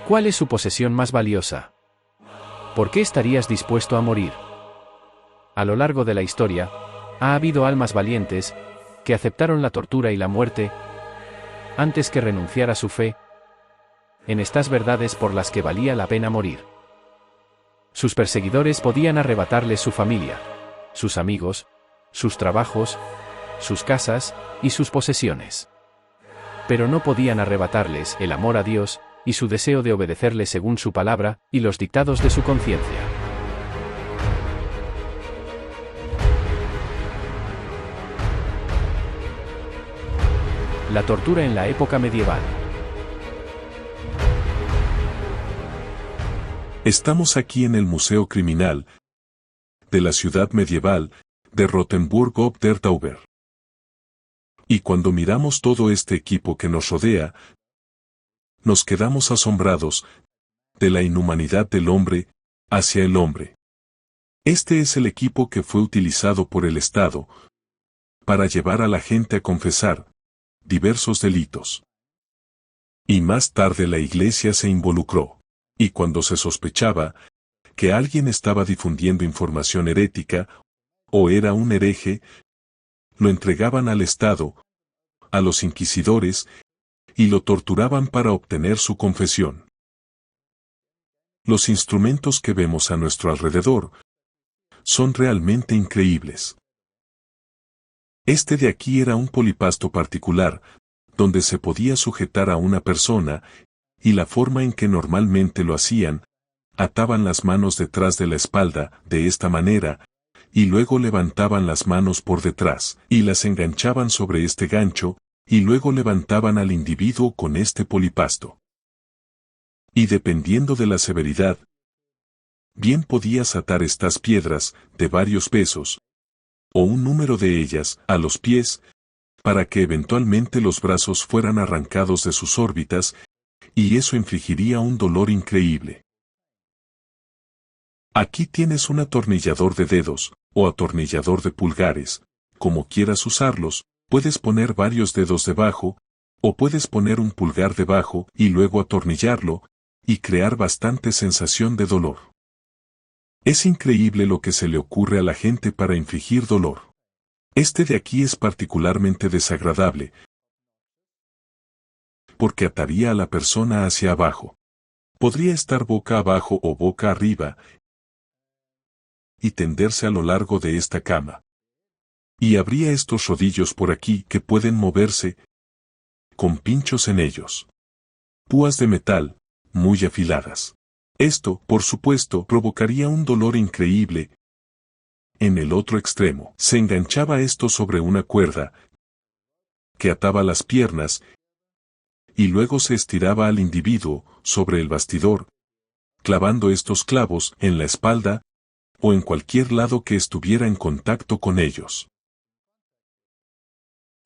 ¿Cuál es su posesión más valiosa? ¿Por qué estarías dispuesto a morir? A lo largo de la historia, ha habido almas valientes, que aceptaron la tortura y la muerte, antes que renunciar a su fe, en estas verdades por las que valía la pena morir. Sus perseguidores podían arrebatarles su familia, sus amigos, sus trabajos, sus casas, y sus posesiones. Pero no podían arrebatarles el amor a Dios, y su deseo de obedecerle según su palabra, y los dictados de su conciencia. La tortura en la época medieval. Estamos aquí en el Museo Criminal de la ciudad medieval de Rothenburg ob der Tauber. Y cuando miramos todo este equipo que nos rodea, nos quedamos asombrados de la inhumanidad del hombre hacia el hombre. Este es el equipo que fue utilizado por el Estado para llevar a la gente a confesar diversos delitos. Y más tarde la Iglesia se involucró. Y cuando se sospechaba que alguien estaba difundiendo información herética, o era un hereje, lo entregaban al Estado, a los inquisidores, y lo torturaban para obtener su confesión. Los instrumentos que vemos a nuestro alrededor son realmente increíbles. Este de aquí era un polipasto particular, donde se podía sujetar a una persona, y la forma en que normalmente lo hacían, ataban las manos detrás de la espalda, de esta manera, y luego levantaban las manos por detrás, y las enganchaban sobre este gancho, y luego levantaban al individuo con este polipasto. Y dependiendo de la severidad, bien podías atar estas piedras, de varios pesos, o un número de ellas, a los pies, para que eventualmente los brazos fueran arrancados de sus órbitas, y eso infligiría un dolor increíble. Aquí tienes un atornillador de dedos, o atornillador de pulgares, como quieras usarlos, puedes poner varios dedos debajo, o puedes poner un pulgar debajo y luego atornillarlo, y crear bastante sensación de dolor. Es increíble lo que se le ocurre a la gente para infligir dolor. Este de aquí es particularmente desagradable, porque ataría a la persona hacia abajo. Podría estar boca abajo o boca arriba, y tenderse a lo largo de esta cama. Y habría estos rodillos por aquí que pueden moverse, con pinchos en ellos. Púas de metal, muy afiladas. Esto, por supuesto, provocaría un dolor increíble. En el otro extremo, se enganchaba esto sobre una cuerda, que ataba las piernas, y luego se estiraba al individuo, sobre el bastidor, clavando estos clavos en la espalda, o en cualquier lado que estuviera en contacto con ellos.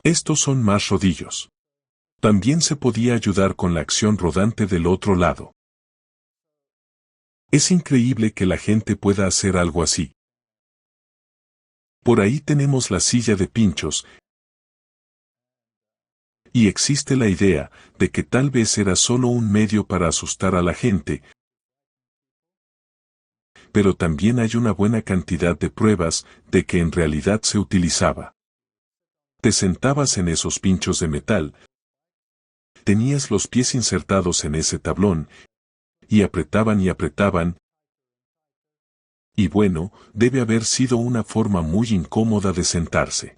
Estos son más rodillos. También se podía ayudar con la acción rodante del otro lado. Es increíble que la gente pueda hacer algo así. Por ahí tenemos la silla de pinchos, y existe la idea de que tal vez era solo un medio para asustar a la gente, pero también hay una buena cantidad de pruebas de que en realidad se utilizaba. Te sentabas en esos pinchos de metal, tenías los pies insertados en ese tablón, y apretaban, y bueno, debe haber sido una forma muy incómoda de sentarse.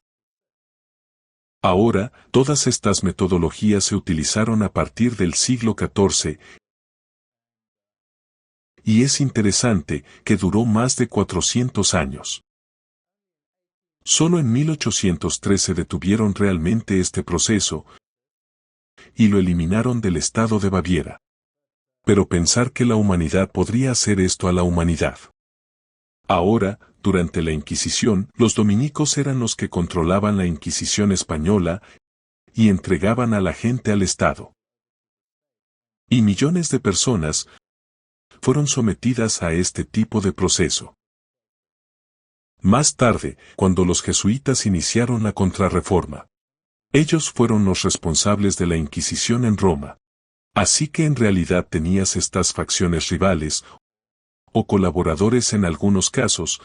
Ahora, todas estas metodologías se utilizaron a partir del siglo XIV, y es interesante que duró más de 400 años. Solo en 1813 detuvieron realmente este proceso, y lo eliminaron del estado de Baviera. Pero pensar que la humanidad podría hacer esto a la humanidad. Ahora, durante la Inquisición, los dominicos eran los que controlaban la Inquisición española y entregaban a la gente al Estado. Y millones de personas fueron sometidas a este tipo de proceso. Más tarde, cuando los jesuitas iniciaron la Contrarreforma, ellos fueron los responsables de la Inquisición en Roma. Así que en realidad tenías estas facciones rivales, o colaboradores en algunos casos,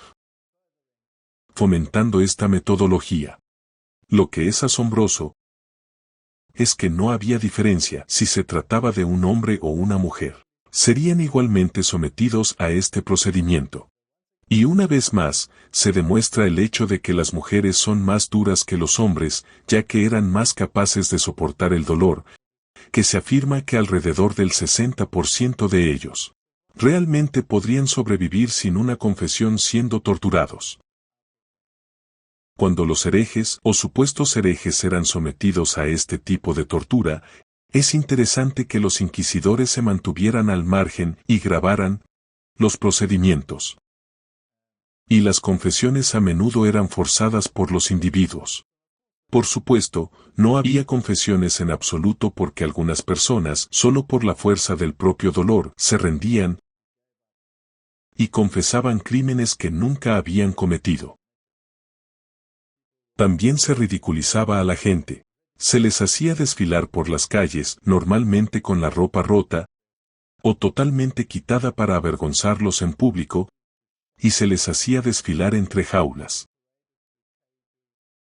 fomentando esta metodología. Lo que es asombroso es que no había diferencia si se trataba de un hombre o una mujer. Serían igualmente sometidos a este procedimiento. Y una vez más, se demuestra el hecho de que las mujeres son más duras que los hombres, ya que eran más capaces de soportar el dolor, que se afirma que alrededor del 60% de ellos realmente podrían sobrevivir sin una confesión siendo torturados. Cuando los herejes o supuestos herejes eran sometidos a este tipo de tortura, es interesante que los inquisidores se mantuvieran al margen y grabaran los procedimientos. Y las confesiones a menudo eran forzadas por los individuos. Por supuesto, no había confesiones en absoluto porque algunas personas, solo por la fuerza del propio dolor, se rendían y confesaban crímenes que nunca habían cometido. También se ridiculizaba a la gente. Se les hacía desfilar por las calles, normalmente con la ropa rota o totalmente quitada para avergonzarlos en público, y se les hacía desfilar entre jaulas.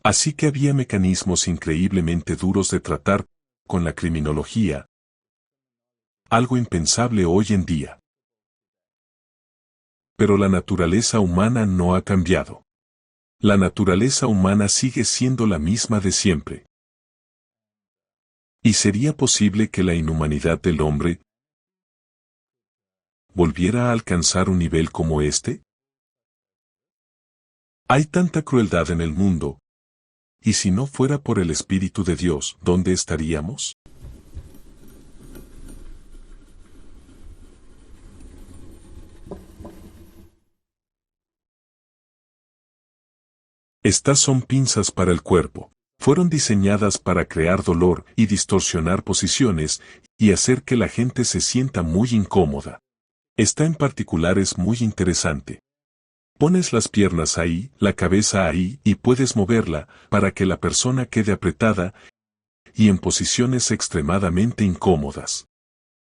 Así que había mecanismos increíblemente duros de tratar con la criminología, algo impensable hoy en día. Pero la naturaleza humana no ha cambiado. La naturaleza humana sigue siendo la misma de siempre. ¿Y sería posible que la inhumanidad del hombre volviera a alcanzar un nivel como este? Hay tanta crueldad en el mundo, y si no fuera por el Espíritu de Dios, ¿dónde estaríamos? Estas son pinzas para el cuerpo. Fueron diseñadas para crear dolor y distorsionar posiciones y hacer que la gente se sienta muy incómoda. Esta en particular es muy interesante. Pones las piernas ahí, la cabeza ahí y puedes moverla para que la persona quede apretada y en posiciones extremadamente incómodas.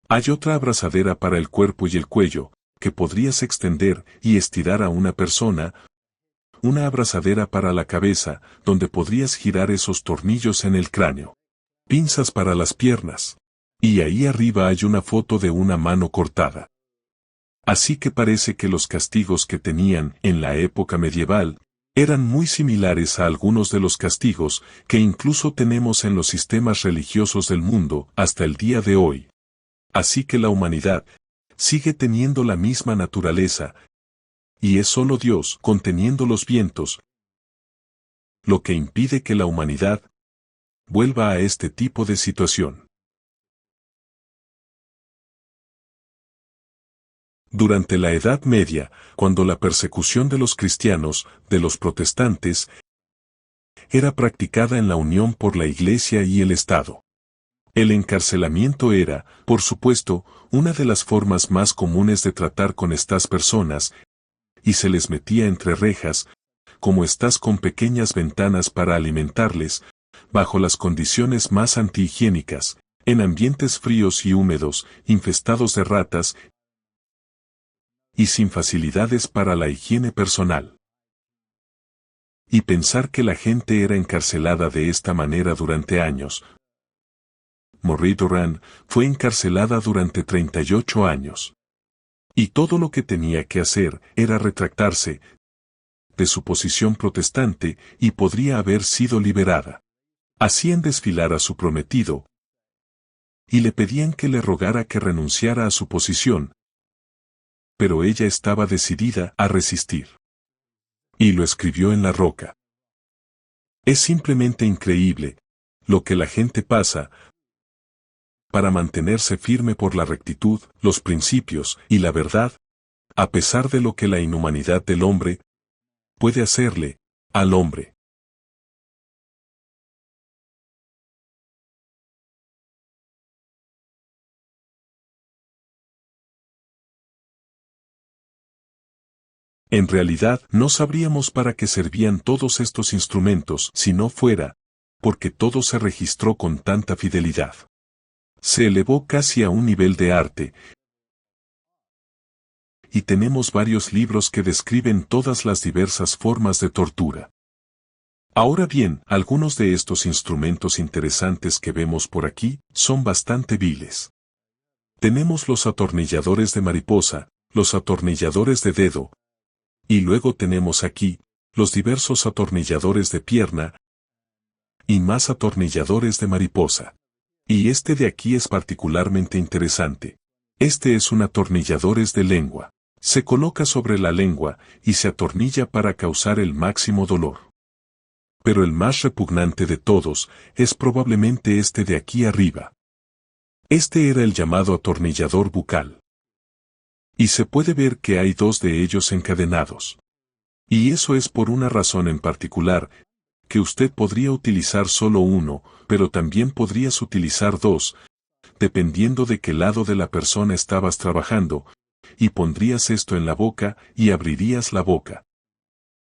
Hay otra abrazadera para el cuerpo y el cuello, que podrías extender y estirar a una persona, una abrazadera para la cabeza, donde podrías girar esos tornillos en el cráneo. Pinzas para las piernas. Y ahí arriba hay una foto de una mano cortada. Así que parece que los castigos que tenían en la época medieval eran muy similares a algunos de los castigos que incluso tenemos en los sistemas religiosos del mundo hasta el día de hoy. Así que la humanidad sigue teniendo la misma naturaleza, y es solo Dios conteniendo los vientos lo que impide que la humanidad vuelva a este tipo de situación. Durante la Edad Media, cuando la persecución de los cristianos, de los protestantes, era practicada en la unión por la Iglesia y el Estado. El encarcelamiento era, por supuesto, una de las formas más comunes de tratar con estas personas, y se les metía entre rejas, como estas con pequeñas ventanas para alimentarles, bajo las condiciones más antihigiénicas, en ambientes fríos y húmedos, infestados de ratas, y sin facilidades para la higiene personal. Y pensar que la gente era encarcelada de esta manera durante años. Marie Durand fue encarcelada durante 38 años. Y todo lo que tenía que hacer era retractarse de su posición protestante y podría haber sido liberada. Hacían desfilar a su prometido y le pedían que le rogara que renunciara a su posición, pero ella estaba decidida a resistir. Y lo escribió en la roca. Es simplemente increíble lo que la gente pasa para mantenerse firme por la rectitud, los principios y la verdad, a pesar de lo que la inhumanidad del hombre puede hacerle al hombre. En realidad, no sabríamos para qué servían todos estos instrumentos si no fuera porque todo se registró con tanta fidelidad. Se elevó casi a un nivel de arte, y tenemos varios libros que describen todas las diversas formas de tortura. Ahora bien, algunos de estos instrumentos interesantes que vemos por aquí son bastante viles. Tenemos los atornilladores de mariposa, los atornilladores de dedo, y luego tenemos aquí los diversos atornilladores de pierna y más atornilladores de mariposa. Y este de aquí es particularmente interesante. Este es un atornillador de lengua. Se coloca sobre la lengua y se atornilla para causar el máximo dolor. Pero el más repugnante de todos es probablemente este de aquí arriba. Este era el llamado atornillador bucal. Y se puede ver que hay dos de ellos encadenados. Y eso es por una razón en particular, que usted podría utilizar solo uno, pero también podrías utilizar dos, dependiendo de qué lado de la persona estabas trabajando, y pondrías esto en la boca y abrirías la boca.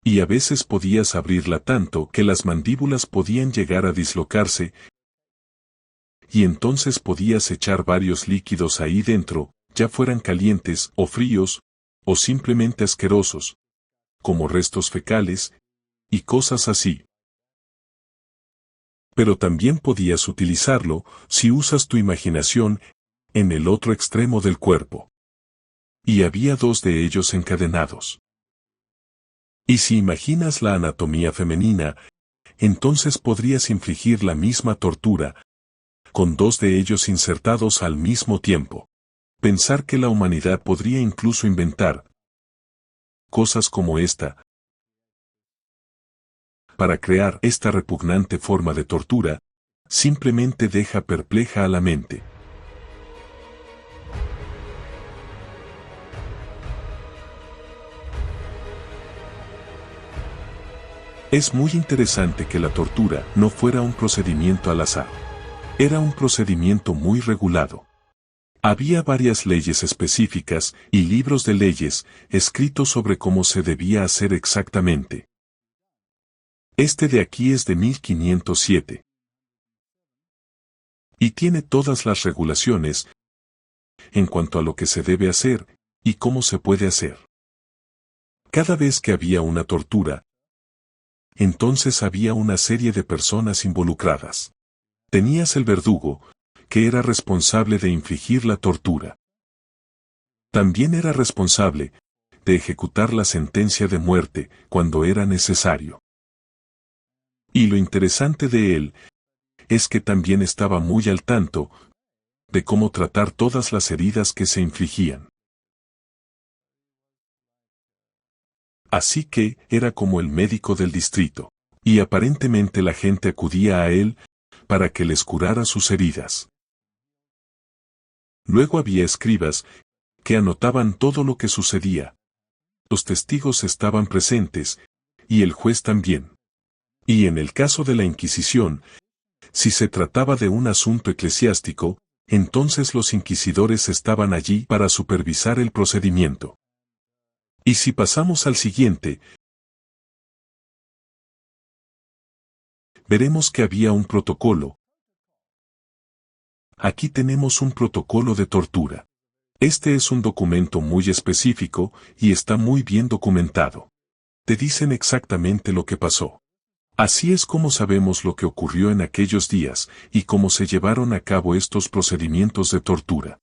Y a veces podías abrirla tanto que las mandíbulas podían llegar a dislocarse, y entonces podías echar varios líquidos ahí dentro, ya fueran calientes o fríos, o simplemente asquerosos, como restos fecales, y cosas así. Pero también podías utilizarlo, si usas tu imaginación, en el otro extremo del cuerpo. Y había dos de ellos encadenados. Y si imaginas la anatomía femenina, entonces podrías infligir la misma tortura, con dos de ellos insertados al mismo tiempo. Pensar que la humanidad podría incluso inventar cosas como esta, para crear esta repugnante forma de tortura, simplemente deja perpleja a la mente. Es muy interesante que la tortura no fuera un procedimiento al azar. Era un procedimiento muy regulado. Había varias leyes específicas y libros de leyes escritos sobre cómo se debía hacer exactamente. Este de aquí es de 1507. Y tiene todas las regulaciones en cuanto a lo que se debe hacer y cómo se puede hacer. Cada vez que había una tortura, entonces había una serie de personas involucradas. Tenías el verdugo, que era responsable de infligir la tortura. También era responsable de ejecutar la sentencia de muerte cuando era necesario. Y lo interesante de él es que también estaba muy al tanto de cómo tratar todas las heridas que se infligían. Así que era como el médico del distrito, y aparentemente la gente acudía a él para que les curara sus heridas. Luego había escribas que anotaban todo lo que sucedía. Los testigos estaban presentes, y el juez también. Y en el caso de la Inquisición, si se trataba de un asunto eclesiástico, entonces los inquisidores estaban allí para supervisar el procedimiento. Y si pasamos al siguiente, veremos que había un protocolo. Aquí tenemos un protocolo de tortura. Este es un documento muy específico y está muy bien documentado. Te dicen exactamente lo que pasó. Así es como sabemos lo que ocurrió en aquellos días y cómo se llevaron a cabo estos procedimientos de tortura.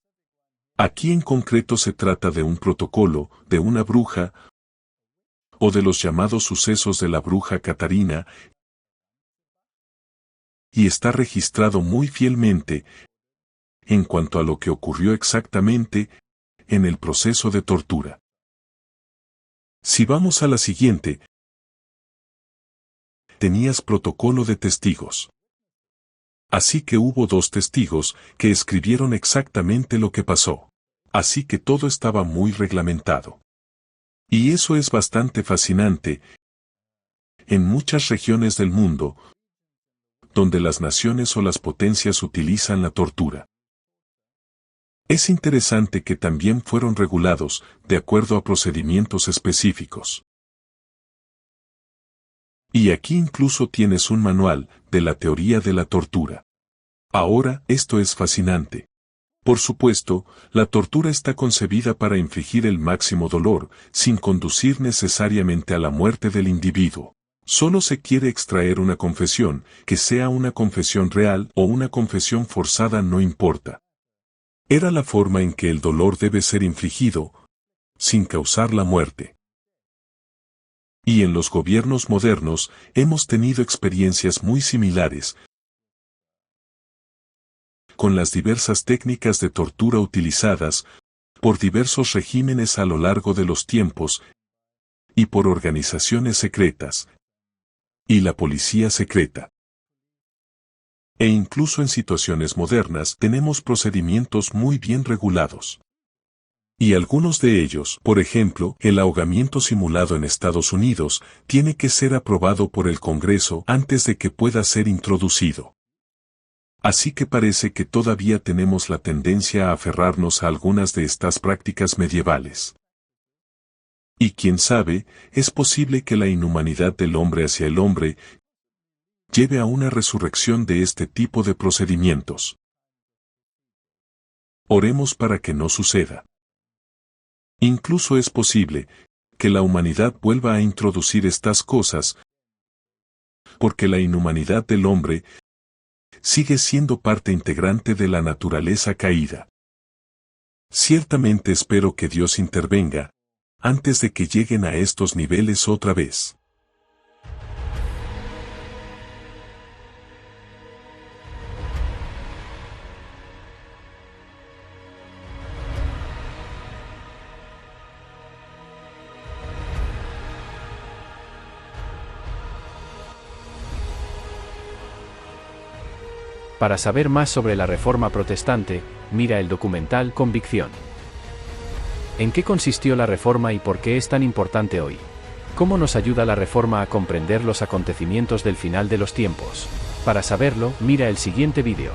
Aquí en concreto se trata de un protocolo, de una bruja, o de los llamados sucesos de la bruja Catarina, y está registrado muy fielmente en cuanto a lo que ocurrió exactamente en el proceso de tortura. Si vamos a la siguiente, tenías protocolo de testigos. Así que hubo dos testigos que escribieron exactamente lo que pasó. Así que todo estaba muy reglamentado. Y eso es bastante fascinante. En muchas regiones del mundo, donde las naciones o las potencias utilizan la tortura. Es interesante que también fueron regulados de acuerdo a procedimientos específicos. Y aquí incluso tienes un manual de la teoría de la tortura. Ahora, esto es fascinante. Por supuesto, la tortura está concebida para infligir el máximo dolor, sin conducir necesariamente a la muerte del individuo. Solo se quiere extraer una confesión, que sea una confesión real o una confesión forzada no importa. Era la forma en que el dolor debe ser infligido, sin causar la muerte. Y en los gobiernos modernos hemos tenido experiencias muy similares, con las diversas técnicas de tortura utilizadas por diversos regímenes a lo largo de los tiempos y por organizaciones secretas y la policía secreta. E incluso en situaciones modernas tenemos procedimientos muy bien regulados. Y algunos de ellos, por ejemplo, el ahogamiento simulado en Estados Unidos, tiene que ser aprobado por el Congreso antes de que pueda ser introducido. Así que parece que todavía tenemos la tendencia a aferrarnos a algunas de estas prácticas medievales. Y quién sabe, es posible que la inhumanidad del hombre hacia el hombre lleve a una resurrección de este tipo de procedimientos. Oremos para que no suceda. Incluso es posible que la humanidad vuelva a introducir estas cosas, porque la inhumanidad del hombre sigue siendo parte integrante de la naturaleza caída. Ciertamente espero que Dios intervenga, antes de que lleguen a estos niveles otra vez. Para saber más sobre la Reforma Protestante, mira el documental Convicción. ¿En qué consistió la Reforma y por qué es tan importante hoy? ¿Cómo nos ayuda la Reforma a comprender los acontecimientos del final de los tiempos? Para saberlo, mira el siguiente vídeo.